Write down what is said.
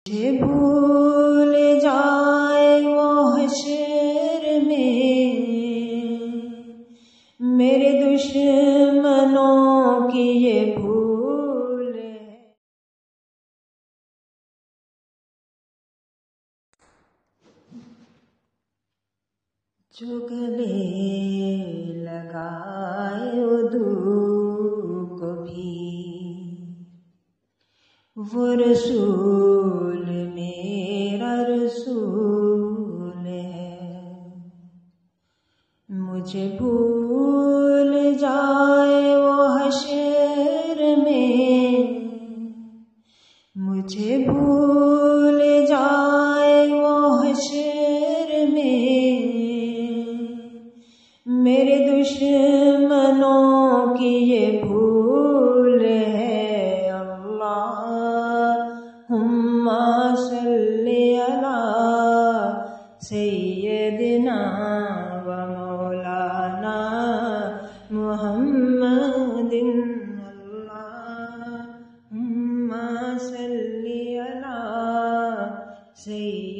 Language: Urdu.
مجھے بھول جائے وہ حشر میں میرے دشمنوں کی یہ بھول ہے۔ جو گلے لگائے عدو کو بھی وہ رسول میرا رسول ہے۔ مجھے بھول جائے وہ حشر میں مجھے بھول جائے وہ حشر میں میرے دشمنوں کی یہ بھول ہے۔ اللہم صلی علی سیدنا و مولانا محمد۔ اللہم صلی علی سیدنا